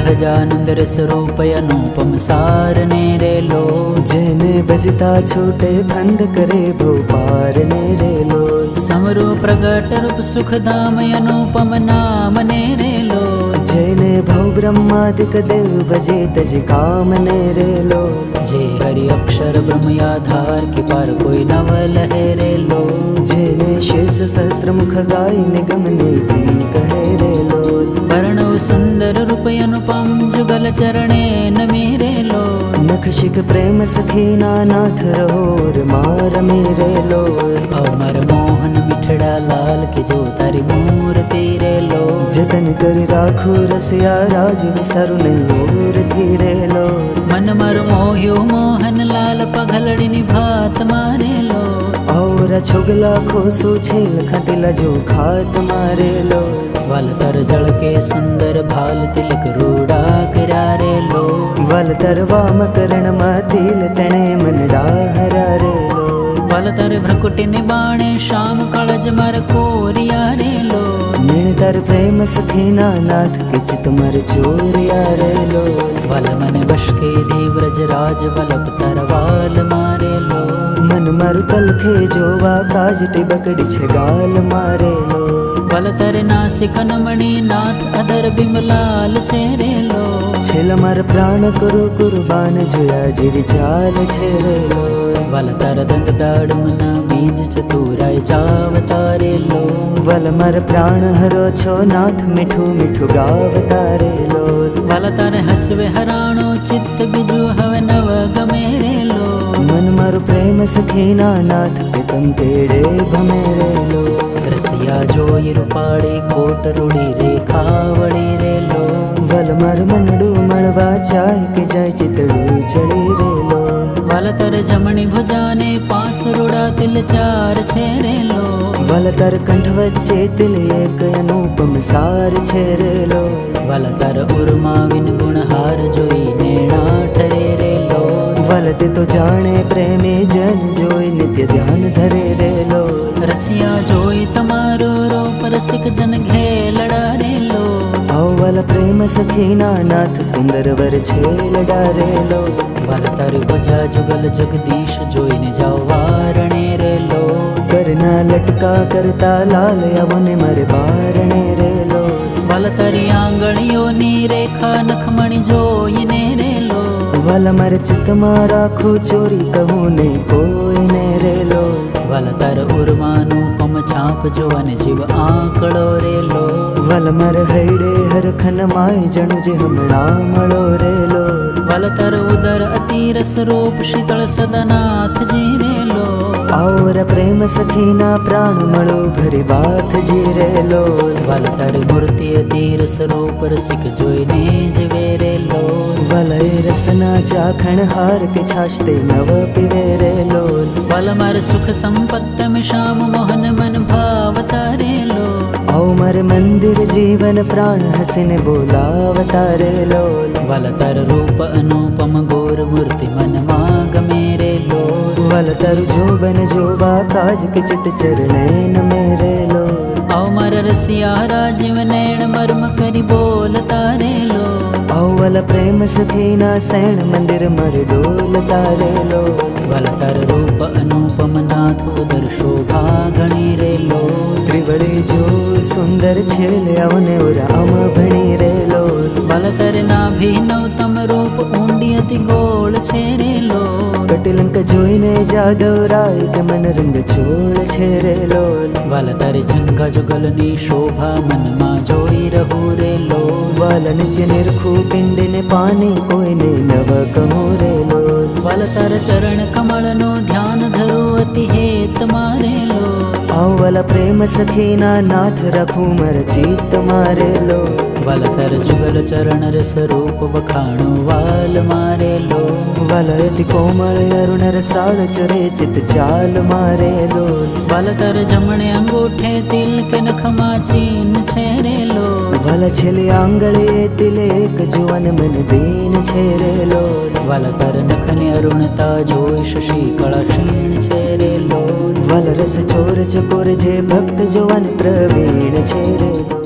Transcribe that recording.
સહજાનંદ રસ રૂપ અનુપમ સાર ને રેલો જેને ભજતા છૂટે ખંડ કરે ભવ પાર ને રેલો સમરો પ્રગટ રૂપ સુખધામ અનુપમ નામ ને રેલો જેને ભવ બ્રહ્માદિક દેવ ભજે તજ કામ ને રેલો જે હરિ અક્ષર બ્રહ્મ આધાર કે પાર કોઈ નવ લહેરેલો જેને શેષ સહસ્ત્ર મુખ ગાય નિગમ નીતિ કહે રેલો વર્ણવ સુંદર રૂપ અનુપમ જુગલ ચરણે નમીરેલો નખ શિખ પ્રેમ સખીના નાથ રહોર માર મેરેલો અમર મોહન મિઠડા લાલ કે જો તારી મૂર્તિ રેલો જતન કરી રાખું રસિયા રાજ વિસારું નહીં ઓરથી રેલો મન મર મોહ્યો મોહન લાલ પગલડીની ભાત મારેલો और छुगला खोसो छेल खतिला जो खात मारेलो વલતર જળ કે સુંદર ભાલ તિલક રૂડા કરારેલો વલતર વામ કરણ માં તિલ તણે મનડા હરારેલો વલતર ભ્રકુટીને બાણે શામ કળજ મર કોરિયારેલો નિણતર પ્રેમ સખીના નાથ કિચ તુમર ચોરિયારેલો વલ મન વશ કે દેવ્રજ રાજ વલપ તરવાલ મારેલો મન મારું તલખે જોવા કાજ ટીબકડી છે ગાલ મારેલો વલતર નાસિક નમણી નાથ અધર બિમલાલ છે રેલો છેલ માર પ્રાણ કરું કુરબાન જોયા જેવી ચાલ છે રેલો વલતર દંત દાડમના બીજ ચતુરાય ચાવતારેલો વલ માર પ્રાણ હરો છો નાથ મીઠું મીઠું ગાવતારેલો વલતર હસવે હરાણો ચિત્ત બીજું હવે નવ ગમેરેલો મન મારું પ્રેમ સખીના નાથ પિતમ પેડે ભમેરેલો રસિયા જોઈ રૂપાળી કોટ રૂડી રેખા વળી રેલો વલ માર મનડું મળવા ચાય કે જાય ચિતડું ચડી રેલો વલતર જમણી ભુજાને પાસ રૂડા તિલ ચાર છે રેલો વલતર કંઠ વચ્ચે તિલ એક અનુપમ સાર છે રેલો વલતર ઉર્મા વિન ગુણહાર જોઈ નેણા ઠરે રેલો વલતે તો જાણે પ્રેમી જન જોઈ નિત્ય ધ્યાન ધરે રેલો રસિયા જોઈ તમારો રૂપ રસિક જન ઘેલડા રેલો વલ પ્રેમ સખીના નાથ સુંદર વર છે લડારેલો વલતર ભજા જુગલ જગદીશ જોઈને જાઓ વારણે રેલો કરના લટકા કરતા લાલ યવને મારે બારણે રેલો વલતરી આંગળીઓની રેખા નખમણી જોઈને રેલો વલ માર ચિત્તમાં રાખું ચોરી કહું નહીં કોઈને રેલો વલતર ઉર્માનુપમ છાપ જોવાને જીવ આંકડો રેલો વલ માર હૈડે હરખન માય જણું જે હમણાં મળો રેલો વલતર ઉદર અતિરસ રૂપ શીતળ સદનાથજી રેલો और પ્રેમ સખીના પ્રાણ મળો ભરી બાથ જી રેલો વલતર મૂર્તિ અતિરસ રૂપ રસિક જોઈને જીવે રેલો વલય રસના ચાખણ હાર કે છાશતે નવ પીવે રેલો વલમર સુખ સંપત્ત में श्याम मोहन मन भावता रेलो आओ मर मंदिर जीवन प्राण हसीने बोलावता रेलो वलतर रूप अनुपम गोर मूर्ति मन माग मेरे लो वलतर जोबन जोबा काज के चित चरणे न मेरे लो आओ मर रसिया राजीव नैण मर्म करी बोलता रेलो आओ वल प्रेम सखीना सैण मंदिर मर डोलता रेलो वलतर रूप अनुपम नाथ उदर शोभा घणी रेलो त्रिवड़े जो सुंदर छेले अवने राम भणी रेलो वलतर नाभि नवतम रूप ऊंडी अति गोल छे रेलो कटिलंक जोईने जादव राय के मन रंग छोड़ छे रेलो वलतर झंगा जुगलनी शोभा मन मा जोई रहू रेलो वाल नित्य निरखू पिंड ने पानी कोई ने नव कहूँ रेलो वलतर चरण कमल नो ध्यान धरो अति हेत मारेलो आओ वाला प्रेम सखीना नाथ रखू मर चित मारेलो वलतर जुगल चरण रस रूप बखाणो वाल मारेलो वलयति कोमल अरुण रसाल चरे चित चाल मारेलो वलतर जमणे अंगूठे तिल के नखमा चीन छेरेलो वल छेले आंगळे तिले एक जुवन मन दीन छेरेलो वलतर नखने अरुणता जोई शशि कला क्षीण छेरेलो वल रस चोर चकोर जे भक्त जुवन प्रवीण छेरेलो